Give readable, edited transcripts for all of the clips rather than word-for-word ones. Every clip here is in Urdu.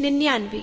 99।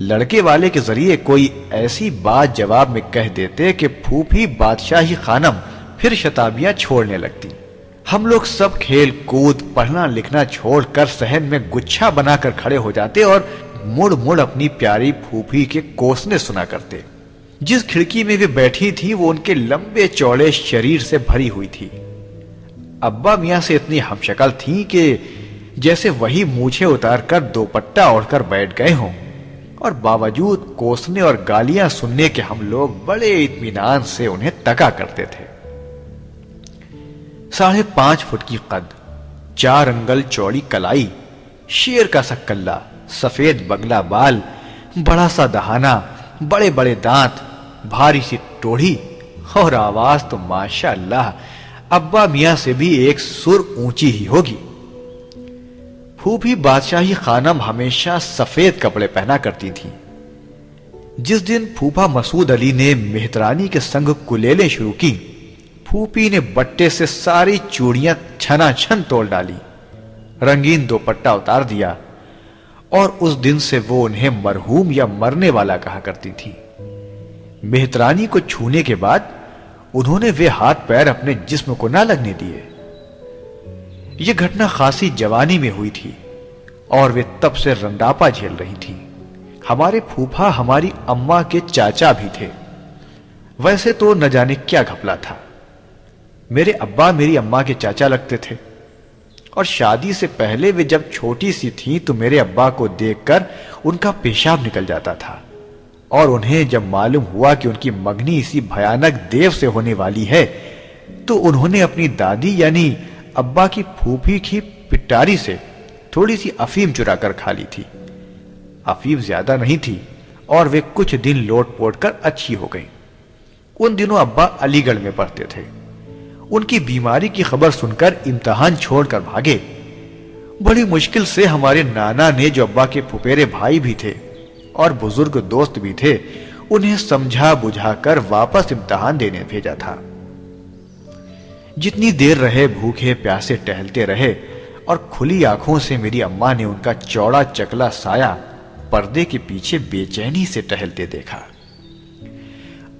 لڑکے والے کے ذریعے کوئی ایسی بات جواب میں کہہ دیتے کہ پھوپھی بادشاہی خانم پھر شتابیاں چھوڑنے لگتی۔ ہم لوگ سب کھیل کود پڑھنا لکھنا چھوڑ کر صحن میں گچھا بنا کر کھڑے ہو جاتے اور مڑ مڑ اپنی پیاری پھوپھی کے کوسنے سنا کرتے۔ جس کھڑکی میں وہ بیٹھی تھی وہ ان کے لمبے چوڑے شریر سے بھری ہوئی تھی۔ ابا میاں سے اتنی ہم شکل تھی کہ جیسے وہی مونچھیں اتار کر دوپٹہ اوڑھ کر بیٹھ گئے ہوں، اور باوجود کوسنے اور گالیاں سننے کے ہم لوگ بڑے اطمینان سے انہیں تکا کرتے تھے۔ 5.5 فٹ کی قد، 4 انگل چوڑی کلائی، شیر کا سا کلہ، سفید بگلا بال، بڑا سا دہانا، بڑے بڑے دانت، بھاری سی ٹوڑی، اور آواز تو ماشاء اللہ ابا میاں سے بھی ایک سر اونچی ہی ہوگی۔ پھوپھی بادشاہی خانم ہمیشہ سفید کپڑے پہنا کرتی تھی۔ جس دن پھوپھا مسعود علی نے مہترانی کے سنگ کلیلیں شروع کی، پھوپھی نے بٹے سے ساری چوڑیاں چھنا چھن توڑ ڈالی، رنگین دوپٹہ اتار دیا، اور اس دن سے وہ انہیں مرحوم یا مرنے والا کہا کرتی تھی۔ مہترانی کو چھونے کے بعد انہوں نے وہ ہاتھ پیر اپنے جسم کو نہ لگنے دیے۔ یہ گھٹنا خاصی جوانی میں ہوئی تھی اور وہ تب سے رنداپا جھیل رہی تھی۔ ہمارے پھوپھا ہماری اماں کے چاچا بھی تھے۔ ویسے تو نہ جانے کیا گھپلا تھا، میرے ابا میری اماں کے چاچا لگتے تھے، اور شادی سے پہلے وہ جب چھوٹی سی تھی تو میرے ابا کو دیکھ کر ان کا پیشاب نکل جاتا تھا، اور انہیں جب معلوم ہوا کہ ان کی منگنی اسی بھیانک دیو سے ہونے والی ہے تو انہوں نے اپنی دادی یعنی ابا کی پھوپھی کی پٹاری سے تھوڑی سی افیم چرا کر کھا لی تھی۔ افیم زیادہ نہیں تھی اور وہ کچھ دن لوٹ پوٹ کر اچھی ہو گئی۔ ان دنوں ابا علی گڑھ میں پڑھتے تھے۔ ان کی بیماری کی خبر سن کر امتحان چھوڑ کر بھاگے۔ بڑی مشکل سے ہمارے نانا نے، جو ابا کے پھپھیرے بھائی بھی تھے اور بزرگ دوست بھی تھے، انہیں سمجھا بجھا کر واپس امتحان دینے بھیجا تھا۔ جتنی دیر رہے بھوکے پیاسے ٹہلتے رہے، اور کھلی آنکھوں سے میری اماں نے ان کا چوڑا چکلا سایہ پردے کے پیچھے بے چینی سے ٹہلتے دیکھا۔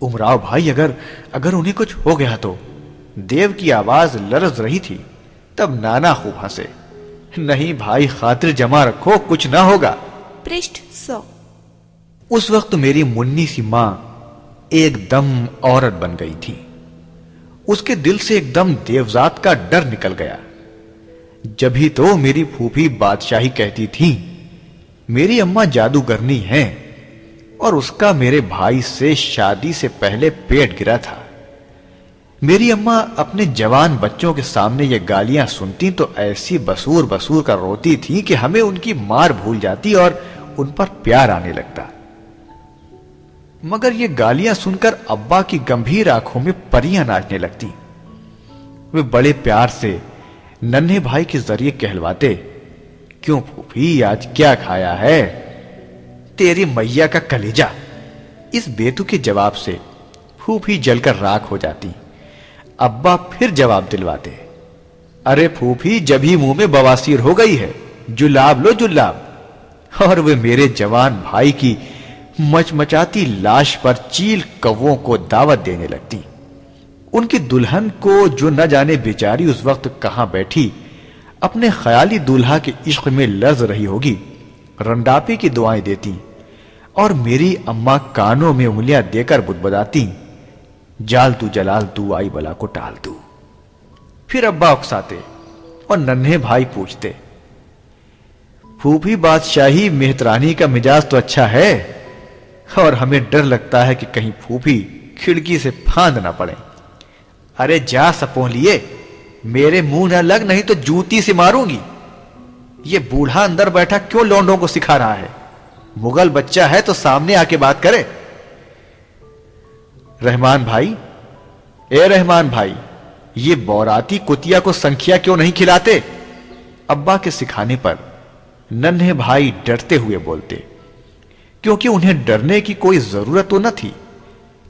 امراؤ بھائی، اگر انہیں کچھ ہو گیا تو؟ دیو کی آواز لرز رہی تھی۔ تب نانا خوب ہنسے۔ نہیں بھائی، خاطر جمع رکھو، کچھ نہ ہوگا۔ پرشٹھ 100۔ اس وقت میری منی سی ماں ایک دم عورت بن گئی تھی۔ اس کے دل سے ایک دم دیوزات کا ڈر نکل گیا۔ جبھی تو میری پھوپھی بادشاہی کہتی تھی میری اماں جادوگرنی ہیں، اور اس کا میرے بھائی سے شادی سے پہلے پیٹ گرا تھا۔ میری اماں اپنے جوان بچوں کے سامنے یہ گالیاں سنتی تو ایسی بسور بسور کر روتی تھی کہ ہمیں ان کی مار بھول جاتی اور ان پر پیار آنے لگتا۔ مگر یہ گالیاں سن کر ابا کی گمبھیر آنکھوں میں پریاں ناچنے لگتی۔ وہ بڑے پیار سے ننھے بھائی کے ذریعے کہلواتے، کیوں پھوپھی، آج کیا کھایا ہے؟ تیری میاں کا کلیجہ۔ اس بیتو کے جواب سے پھوپھی جل کر راکھ ہو جاتی۔ ابا پھر جواب دلواتے، ارے پھوپھی، جبھی منہ میں بواسیر ہو گئی ہے، جلاب لو جلاب۔ اور وہ میرے جوان بھائی کی مچمچاتی لاش پر چیل کووں کو دعوت دینے لگتی۔ ان کی دلہن کو، جو نہ جانے بیچاری اس وقت کہاں بیٹھی اپنے خیالی دولہا کے عشق میں لرز رہی ہوگی، رنداپے کی دعائیں دیتی، اور میری اماں کانوں میں انگلیاں دے کر بدبداتی، جال تو جلال تو، آئی بلا کو ٹال تو۔ پھر ابا اکساتے اور ننھے بھائی پوچھتے، پھوپھی بادشاہی مہترانی کا مزاج تو اچھا ہے، اور ہمیں ڈر لگتا ہے کہ کہیں پھوپھی کھڑکی سے پھاند نہ پڑے۔ ارے جا سپوں لیے، میرے منہ نہ لگ، نہیں تو جوتی سے ماروں گی۔ یہ بوڑھا اندر بیٹھا کیوں لونڈوں کو سکھا رہا ہے؟ مغل بچہ ہے تو سامنے آ کے بات کرے۔ رحمان بھائی، اے رحمان بھائی، یہ بوراتی کتیا کو سنکھیا کیوں نہیں کھلاتے؟ ابا کے سکھانے پر ننھے بھائی ڈرتے ہوئے بولتے، کیونکہ انہیں ڈرنے کی کوئی ضرورت تو نہ تھی،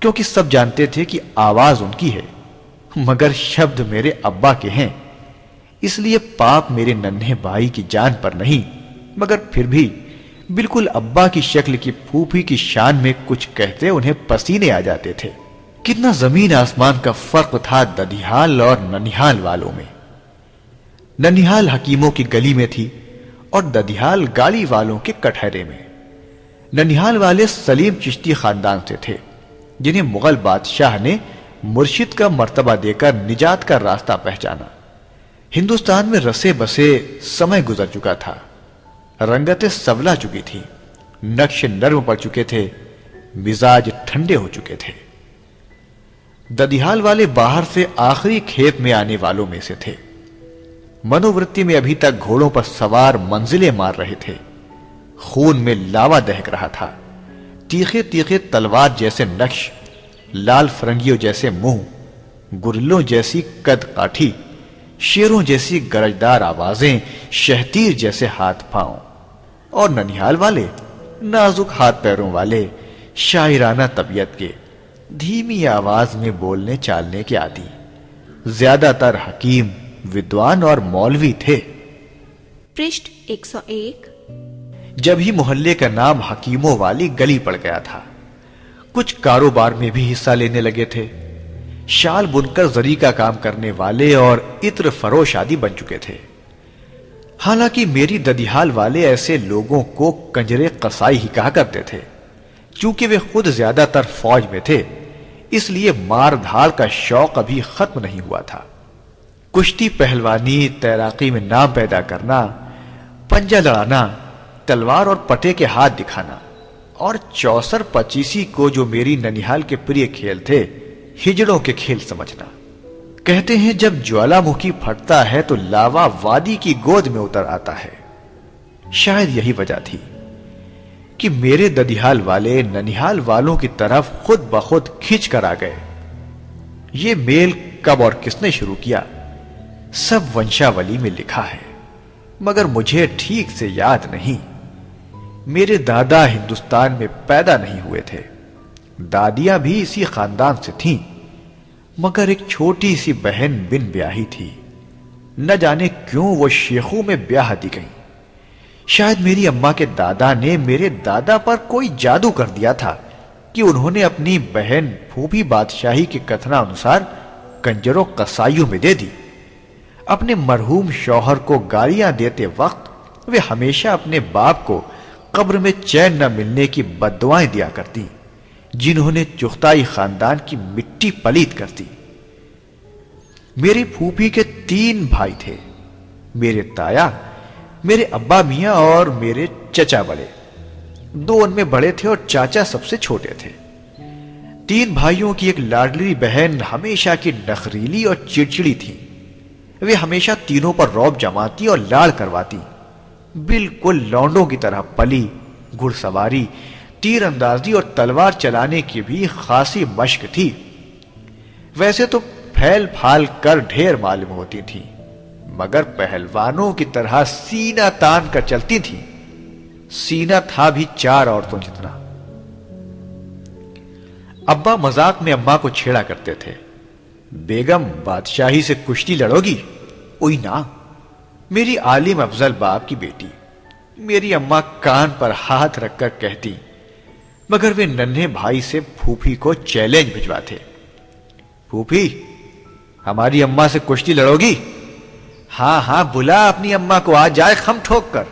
کیونکہ سب جانتے تھے کہ آواز ان کی ہے مگر شبد میرے ابا کے ہیں۔ اس لیے پاپ میرے ننھے بھائی کی جان پر نہیں، مگر پھر بھی بالکل ابا کی شکل کی پھوپھی کی شان میں کچھ کہتے انہیں پسینے آ جاتے تھے۔ کتنا زمین آسمان کا فرق تھا ددیحال اور ننیحال والوں میں۔ ننیحال حکیموں کی گلی میں تھی اور ددیحال گاڑی والوں کے کٹہرے میں۔ ننیحال والے سلیم چشتی خاندان سے تھے، جنہیں مغل بادشاہ نے مرشد کا مرتبہ دے کر نجات کا راستہ پہچانا۔ ہندوستان میں رسے بسے سمے گزر چکا تھا، رنگتیں سولا چکی تھی، نقش نرم پڑ چکے تھے، مزاج ٹھنڈے ہو چکے تھے۔ ددیحال والے باہر سے آخری کھیت میں آنے والوں میں سے تھے۔ منوورتی میں ابھی تک گھوڑوں پر سوار منزلیں مار رہے تھے، خون میں لاوا دہک رہا تھا، تیخے تیخے تلوار جیسے نقش، لال فرنگیوں جیسے منہ، گرلوں جیسی قد کاٹھی، شیروں جیسی گرجدار آوازیں، شہتیر جیسے ہاتھ پاؤں، اور ننیحال والے نازک ہاتھ پیروں والے، شاعرانہ طبیعت کے، دھیمی آواز میں بولنے چالنے کے عادی، زیادہ تر حکیم، ودوان اور مولوی تھے۔ پرشٹھ 101۔ جب ہی محلے کا نام حکیموں والی گلی پڑ گیا تھا۔ کچھ کاروبار میں بھی حصہ لینے لگے تھے۔ شال بن کر زری کا کام کرنے والے اور عطر فروش آدی بن چکے تھے۔ حالانکہ میری ددیحال والے ایسے لوگوں کو کنجرے قصائی ہی کہا کرتے تھے۔ چونکہ وہ خود زیادہ تر فوج میں تھے، اس لیے مار دھاڑ کا شوق ابھی ختم نہیں ہوا تھا۔ کشتی، پہلوانی، تیراکی میں نام پیدا کرنا، پنجہ لڑانا، تلوار اور پٹے کے ہاتھ دکھانا، اور 64-25 کو جو میری ننیحال کے پریے کھیل تھے، ہجڑوں کے کھیل سمجھنا۔ کہتے ہیں جب جوالا مکھی پھٹتا ہے تو لاوا وادی کی گود میں اتر آتا ہے۔ شاید یہی وجہ تھی کہ میرے ددیحال والے ننیحال والوں کی طرف خود بخود کھنچ کر آ گئے۔ یہ میل کب اور کس نے شروع کیا، سب ونشاولی میں لکھا ہے، مگر مجھے ٹھیک سے یاد نہیں۔ میرے دادا ہندوستان میں پیدا نہیں ہوئے تھے، دادیاں بھی اسی خاندان سے تھیں، مگر ایک چھوٹی سی بہن بن بیاہی تھی۔ نہ جانے کیوں وہ شیخوں میں بیاہ دی گئی۔ شاید میری اماں کے دادا نے میرے دادا پر کوئی جادو کر دیا تھا کہ انہوں نے اپنی بہن پھوپھی بادشاہی کے کتھنا انسار کنجروں قصائیوں میں دے دی۔ اپنے مرحوم شوہر کو گالیاں دیتے وقت وہ ہمیشہ اپنے باپ کو قبر میں چین نہ ملنے کی بددعائیں دیا کرتی، جنہوں نے چغتائی خاندان کی مٹی پلید کر دی۔ میری پھوپھی کے 3 بھائی تھے، میرے تایا، میرے ابا میاں اور میرے چچا بڑے۔ 2 ان میں بڑے تھے اور چاچا سب سے چھوٹے تھے۔ 3 بھائیوں کی ایک لاڈلی بہن ہمیشہ کی نخریلی اور چڑچڑی تھی۔ وہ ہمیشہ تینوں پر رعب جماتی اور لاڑ کرواتی، بالکل لونڈوں کی طرح پلی، گھڑ سواری، تیر اندازی اور تلوار چلانے کی بھی خاصی مشق تھی۔ ویسے تو پھیل پھال کر ڈھیر معلوم ہوتی تھی، مگر پہلوانوں کی طرح سینہ تان کر چلتی تھی۔ سینہ تھا بھی 4 عورتوں جتنا۔ ابا مذاق میں اماں کو چھیڑا کرتے تھے، بیگم بادشاہی سے کشتی لڑو گی؟ اوئی نا، میری عالم افضل باپ کی بیٹی۔ میری اماں کان پر ہاتھ رکھ کر کہتی، مگر وہ ننھے بھائی سے پھوپھی کو چیلنج بھجواتے، پھوپھی ہماری اماں سے کشتی لڑو گی؟ ہاں ہاں، بلا اپنی اماں کو، آ جائے خم ٹھوک کر۔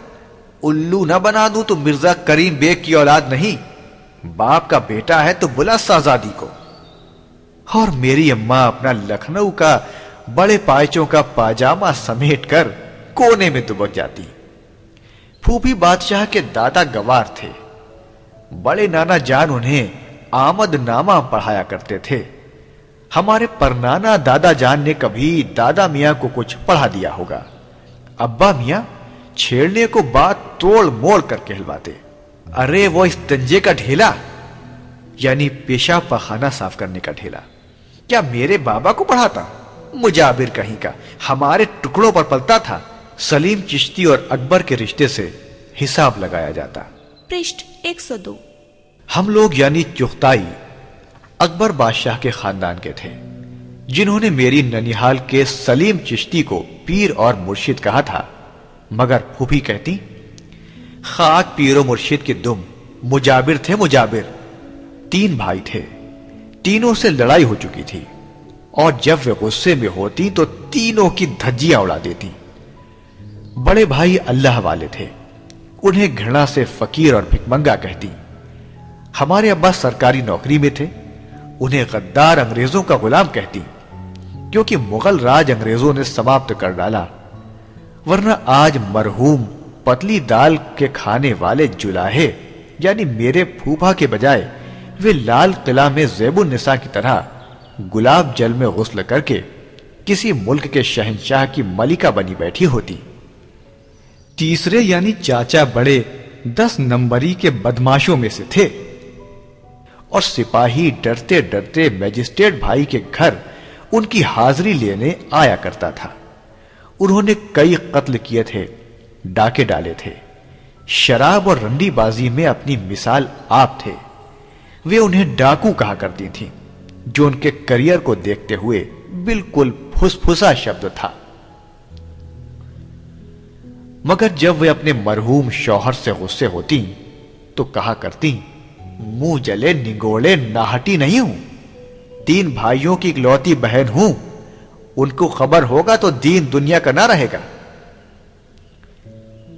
الو نہ بنا دوں تو مرزا کریم بیگ کی اولاد نہیں، باپ کا بیٹا ہے تو بلا شہزادی کو۔ اور میری اماں اپنا لکھنؤ کا بڑے پائچوں کا پاجامہ سمیٹ کر کونے میں دبک جاتی۔ پھوپھی بادشاہ کے دادا گوار تھے، بڑے نانا جان انہیں آمد نامہ پڑھایا کرتے تھے۔ ہمارے پرنانا دادا جان نے کبھی دادا میاں کو کچھ پڑھا دیا ہوگا۔ ابا میاں چھیڑنے کو بات توڑ موڑ کر کہلواتے، ارے وہ استنجے کا ڈھیلا، یعنی پیشاب پخانہ صاف کرنے کا ڈھیلا، کیا میرے بابا کو پڑھاتا؟ مجابر کہیں کا، ہمارے ٹکڑوں پر پلتا تھا۔ سلیم چشتی اور اکبر کے رشتے سے حساب لگایا جاتا۔ پرشٹھ 102۔ ہم لوگ یعنی چغتائی اکبر بادشاہ کے خاندان کے تھے، جنہوں نے میری ننیحال کے سلیم چشتی کو پیر اور مرشد کہا تھا، مگر پھوپھی کہتی خاک پیر و مرشد کے دم مجابر تھے مجابر. 3 بھائی تھے، تینوں سے لڑائی ہو چکی تھی، اور جب وہ غصے میں ہوتی تو تینوں کی دھجیاں اڑا دیتی. بڑے بھائی اللہ والے تھے، انہیں گھرنا سے فقیر اور بھکمنگا کہتی. ہمارے ابا سرکاری نوکری میں تھے، انہیں غدار انگریزوں کا غلام کہتی، کیونکہ مغل راج انگریزوں نے سماپت کر ڈالا. ورنہ آج مرحوم پتلی دال کے کھانے والے جلاہے یعنی میرے پھوپھا کے بجائے وہ لال قلعہ میں زیب النساء کی طرح گلاب جل میں غسل کر کے کسی ملک کے شہنشاہ کی ملکہ بنی بیٹھی ہوتی. تیسرے یعنی چاچا بڑے 10 نمبری کے بدماشوں میں سے تھے، اور سپاہی ڈرتے ڈرتے میجسٹریٹ بھائی کے گھر ان کی حاضری لینے آیا کرتا تھا. انہوں نے کئی قتل کیے تھے، ڈاکے ڈالے تھے. شراب اور رنڈی بازی میں اپنی مثال آپ تھے. وہ انہیں ڈاکو کہا کرتی تھیں، جو ان کے کریئر کو دیکھتے ہوئے بالکل پھسپھسا شبد تھا. مگر جب وہ اپنے مرحوم شوہر سے غصے ہوتی تو کہا کرتی، منہ جلے نگوڑے ناہٹی نہیں ہوں، 3 بھائیوں کی اکلوتی بہن ہوں، ان کو خبر ہوگا تو دین دنیا کا نہ رہے گا.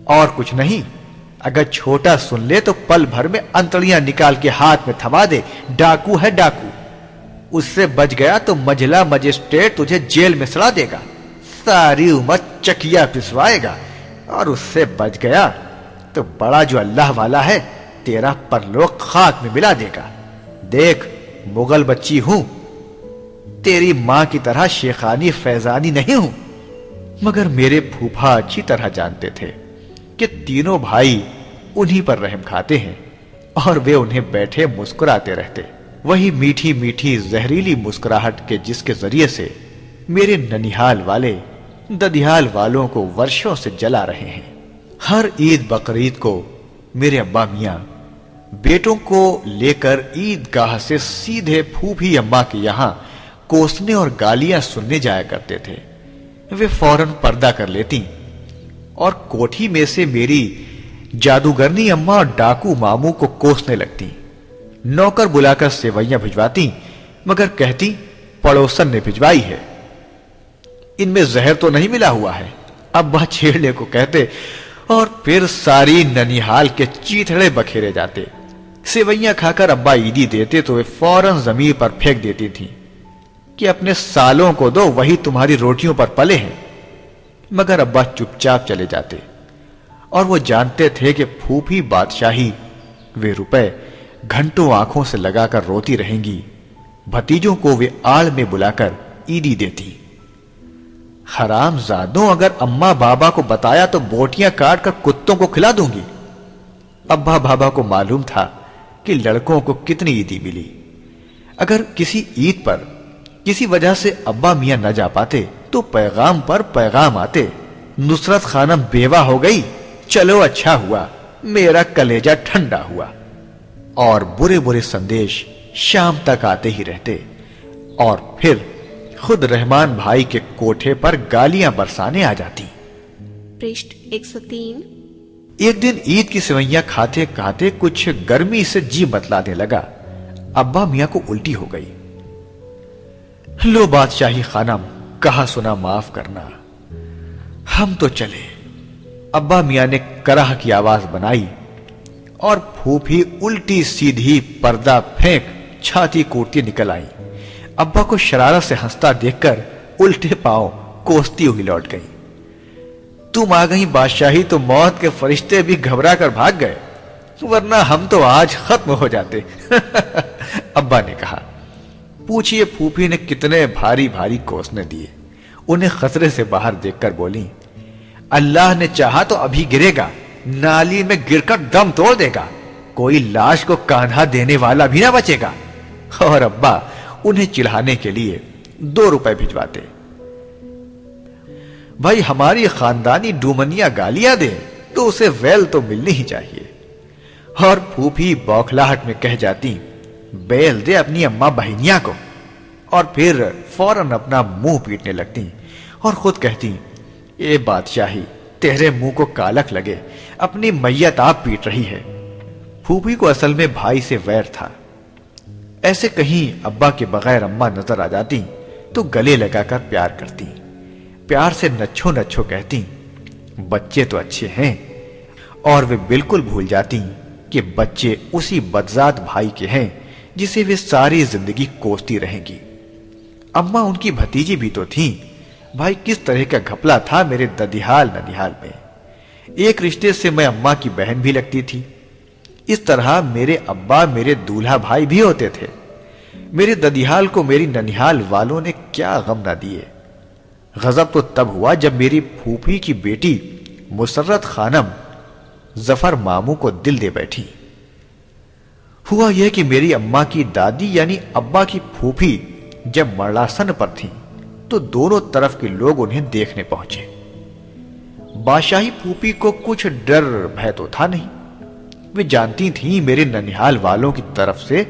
اور کچھ نہیں، اگر چھوٹا سن لے تو پل بھر میں انتڑیاں نکال کے ہاتھ میں تھما دے. ڈاکو ہے ڈاکو، اس سے بچ گیا تو مجلا مجسٹریٹ تجھے جیل میں سڑا دے گا، ساری عمر چکیا پسوائے گا. اور اس سے بچ گیا تو بڑا جو اللہ والا ہے تیرا پرلوک خاک میں ملا دے گا. دیکھ مغل بچی ہوں، تیری ماں کی طرح شیخانی فیضانی نہیں ہوں. مگر میرے پھوپھا اچھی طرح جانتے تھے کہ تینوں بھائی انہی پر رحم کھاتے ہیں، اور وہ انہیں بیٹھے مسکراتے رہتے. وہی میٹھی میٹھی زہریلی مسکراہٹ کے جس کے ذریعے سے میرے ننیحال والے ددیال والوں کو ورشوں سے جلا رہے ہیں. ہر عید بقرعید کو میرے ابا میاں بیٹوں کو لے کر عید گاہ سے سیدھے پھوپھی اماں کے یہاں کوسنے اور گالیاں سننے جایا کرتے تھے. وہ فوراً پردہ کر لیتی اور کوٹھی میں سے میری جادوگرنی اماں اور ڈاکو ماموں کو کوسنے لگتی. نوکر بلا کر سیویاں بھجواتی، مگر کہتی پڑوسن نے بھجوائی ہے، ان میں زہر تو نہیں ملا ہوا ہے. ابا چھیڑنے کو کہتے اور پھر ساری ننیحال کے چیتھڑے بکھیرے جاتے. سیویاں کھا کر ابا عیدی دیتے تو وہ فوراً زمین پر پھینک دیتی تھی کہ اپنے سالوں کو دو، وہی تمہاری روٹیوں پر پلے ہیں. مگر ابا چپ چاپ چلے جاتے، اور وہ جانتے تھے کہ پھوپھی بادشاہی وہ روپے گھنٹوں آنکھوں سے لگا کر روتی رہیں گی. بھتیجوں کو وہ آڑ میں بلا کر عیدی دیتی. حرام زادوں، اگر اماں بابا کو بتایا تو بوٹیاں کاٹ کر کتوں کو کھلا دوں گی. ابا بابا کو معلوم تھا کہ لڑکوں کو کتنی عیدی ملی. اگر کسی عید پر کسی وجہ سے ابا میاں نہ جا پاتے تو پیغام پر پیغام آتے. نصرت خانم بیوہ ہو گئی، چلو اچھا ہوا، میرا کلیجہ ٹھنڈا ہوا. اور برے برے سندیش شام تک آتے ہی رہتے، اور پھر خود رحمان بھائی کے کوٹھے پر گالیاں برسانے آ جاتی. پرشٹ 103. ایک دن عید کی سوئیاں کھاتے کھاتے کچھ گرمی سے جی بتلانے لگا. ابا میاں کو الٹی ہو گئی. لو بادشاہی خانم، کہا سنا معاف کرنا، ہم تو چلے. ابا میاں نے کرہ کی آواز بنائی اور پھوپھی الٹی سیدھی پردہ پھینک چھاتی کوٹتی نکل آئی. ابا کو شرارت سے ہنستا دیکھ کر الٹے پاؤں کوستی ہوئی لوٹ گئی. تم آ گئی بادشاہی تو موت کے فرشتے بھی گھبرا کر بھاگ گئے، ورنہ ہم تو آج ختم ہو جاتے. ابا نے کہا. پوچھئے پھوپھی نے کتنے بھاری بھاری کوسنے دیے. انہیں خطرے سے باہر دیکھ کر بولی، اللہ نے چاہا تو ابھی گرے گا، نالی میں گر کر دم توڑ دے گا، کوئی لاش کو کاندھا دینے والا بھی نہ بچے گا. اور ابا انہیں چڑھانے کے لیے 2 روپے بھجواتے. بھائی ہماری خاندانی ڈومنیا گالیاں دے تو اسے ویل تو ملنی ہی چاہیے. اور پھوپھی بوکھلاہٹ میں کہہ جاتی، بیل دے اپنی اماں بہنیاں کو. اور پھر فوراً اپنا منہ پیٹنے لگتی اور خود کہتی، اے بادشاہی تیرے منہ کو کالک لگے، اپنی میت آپ پیٹ رہی ہے۔ پھوپھی کو اصل میں بھائی سے ویر تھا۔ ایسے کہیں ابا کے بغیر اماں نظر آ جاتی تو گلے لگا کر پیار کرتی، پیار سے نچھو نچھو کہتی بچے تو اچھے ہیں، اور وہ بالکل بھول جاتی کہ بچے اسی بدذات بھائی کے ہیں جسے وہ ساری زندگی کوستی رہیں گی۔ اماں ان کی بھتیجی بھی تو تھیں۔ بھائی کس طرح کا گھپلا تھا میرے ددیحال ننیحال میں۔ ایک رشتے سے میں اماں کی بہن بھی لگتی تھی۔ اس طرح میرے ابا میرے دولہا بھائی بھی ہوتے تھے۔ میرے ددیحال کو میری ننیحال والوں نے کیا غم نہ دیے۔ غضب تو تب ہوا جب میری پھوپھی کی بیٹی مسرت خانم ظفر ماموں کو دل دے بیٹھی۔ ہوا یہ کہ میری اماں کی دادی یعنی ابا کی پھوپھی جب مرلاسن پر تھیں تو دونوں طرف کے لوگ انہیں دیکھنے پہنچے۔ بادشاہی پھوپھی کو کچھ ڈر بھے تو تھا نہیں۔ وہ جانتی تھیں میرے ننیحال والوں کی طرف سے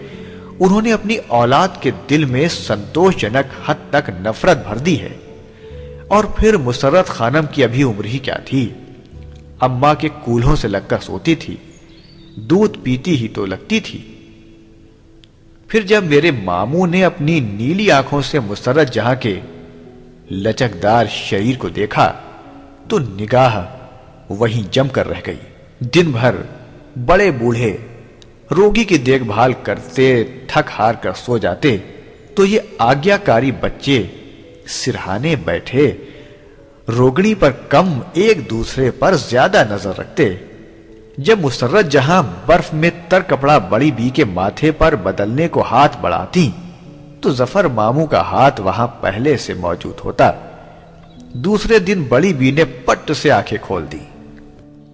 انہوں نے اپنی اولاد کے دل میں سنتوش جنک حد تک نفرت بھر دی ہے۔ اور پھر مسرت خانم کی ابھی عمر ہی کیا تھی، اماں کے کولہوں سے لگ کر سوتی تھی، دودھ پیتی ہی تو لگتی تھی۔ پھر جب میرے ماموں نے اپنی نیلی آنکھوں سے مسرت جہاں کے لچکدار شریر کو دیکھا تو نگاہ وہیں جم کر رہ گئی۔ دن بھر بڑے بوڑھے روگی کی دیکھ بھال کرتے تھک ہار کر سو جاتے تو یہ آگیاکاری بچے سرہانے بیٹھے روگنی پر کم ایک دوسرے پر زیادہ نظر رکھتے۔ جب مسرت جہاں برف میں تر کپڑا بڑی بی کے ماتھے پر بدلنے کو ہاتھ بڑھاتی تو ظفر ماموں کا ہاتھ وہاں پہلے سے موجود ہوتا۔ دوسرے دن بڑی بی نے پٹ سے آنکھیں کھول دی۔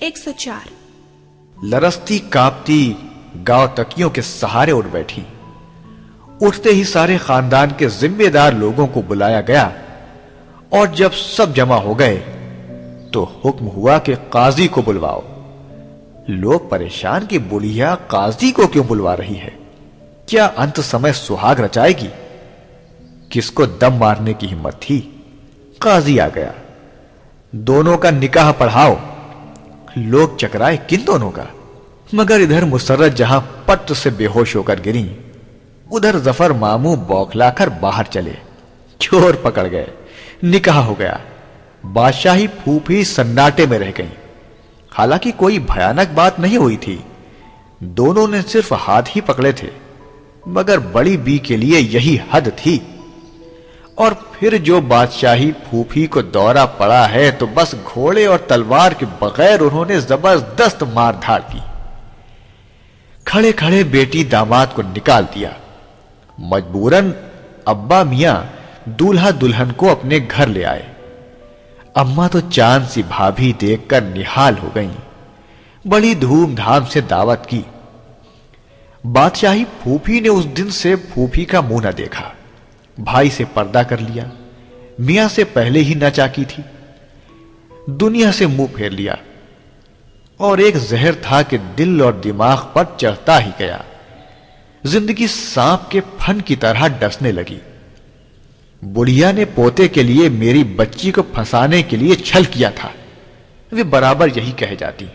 104 لرستی کانپتی گاؤں تکیوں کے سہارے اٹھ بیٹھی۔ اٹھتے ہی سارے خاندان کے ذمہ دار لوگوں کو بلایا گیا، اور جب سب جمع ہو گئے تو حکم ہوا کہ قاضی کو بلواؤ۔ لوگ پریشان کہ بڑھیا قاضی کو کیوں بلوا رہی ہے؟ کیا انت سمے سہاگ رچائے گی؟ کس کو دم مارنے کی ہمت تھی؟ قاضی آ گیا۔ دونوں کا نکاح پڑھاؤ۔ لوگ چکرائے کن دونوں کا؟ مگر ادھر مسرت جہاں پٹ سے بے ہوش ہو کر گریں، ادھر ظفر ماموں بوکھلا کر باہر چلے۔ چور پکڑ گئے، نکاح ہو گیا۔ بادشاہی پھوپھی سناٹے میں رہ گئی۔ حالانکہ کوئی بھیانک بات نہیں ہوئی تھی، دونوں نے صرف ہاتھ ہی پکڑے تھے، مگر بڑی بی کے لیے یہی حد تھی۔ اور پھر جو بادشاہی پھوپھی کو دورہ پڑا ہے تو بس گھوڑے اور تلوار کے بغیر انہوں نے زبردست مار دھاڑ کی۔ کھڑے کھڑے بیٹی داماد کو نکال دیا۔ مجبوراً ابا میاں دولہا دلہن کو اپنے گھر لے آئے۔ اماں تو چاند سی بھابھی دیکھ کر نہال ہو گئیں۔ بڑی دھوم دھام سے دعوت کی۔ بادشاہی پھوپھی نے اس دن سے پھوپھی کا منہ نہ دیکھا، بھائی سے پردہ کر لیا، میاں سے پہلے ہی نہ چاکی تھی، دنیا سے منہ پھیر لیا، اور ایک زہر تھا کہ دل اور دماغ پر چڑھتا ہی گیا۔ زندگی سانپ کے پھن کی طرح ڈسنے لگی۔ بڑھیا نے پوتے کے لیے میری بچی کو پھنسانے کے لیے چھل کیا تھا، وہ برابر یہی کہہ جاتی،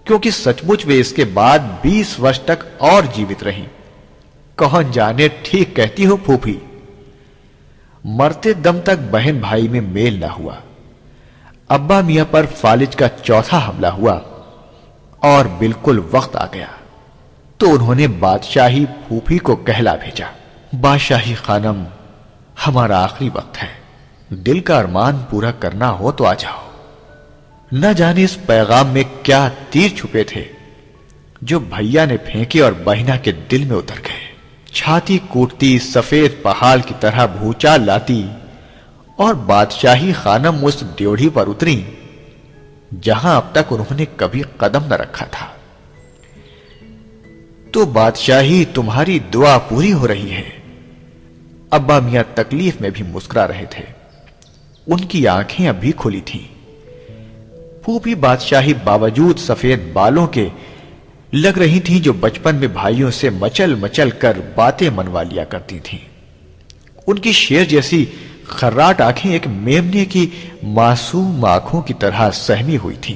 کیونکہ سچ مچ وہ اس کے بعد 20 ورش تک اور جیوت رہیں۔ کون جانے ٹھیک کہتی ہو پھوپھی۔ مرتے دم تک بہن بھائی میں میل نہ ہوا۔ ابا میاں پر فالج کا چوتھا حملہ ہوا اور بالکل وقت آ گیا تو انہوں نے بادشاہی پھوپھی کو کہلا بھیجا، بادشاہی خانم، ہمارا آخری وقت ہے، دل کا ارمان پورا کرنا ہو تو آ جاؤ۔ نہ جانے اس پیغام میں کیا تیر چھپے تھے جو بھیا نے پھینکے اور بہنا کے دل میں اتر گئے۔ چھاتی کوٹتی سفید پہاڑ کی طرح بھوچال لاتی اور بادشاہی خانم اس ڈیوڑھی پر اتری جہاں اب تک انہوں نے کبھی قدم نہ رکھا تھا۔ تو بادشاہی تمہاری دعا پوری ہو رہی ہے۔ ابا میاں تکلیف میں بھی مسکرا رہے تھے، ان کی آنکھیں اب بھی کھلی تھیں۔ پھوپھی بادشاہی باوجود سفید بالوں کے لگ رہی تھیں جو بچپن میں بھائیوں سے مچل مچل کر باتیں منوا لیا کرتی تھیں۔ ان کی شیر جیسی خراٹ آنکھیں ایک میمنے کی معصوم آنکھوں کی طرح سہمی ہوئی تھیں۔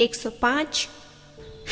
105।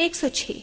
106।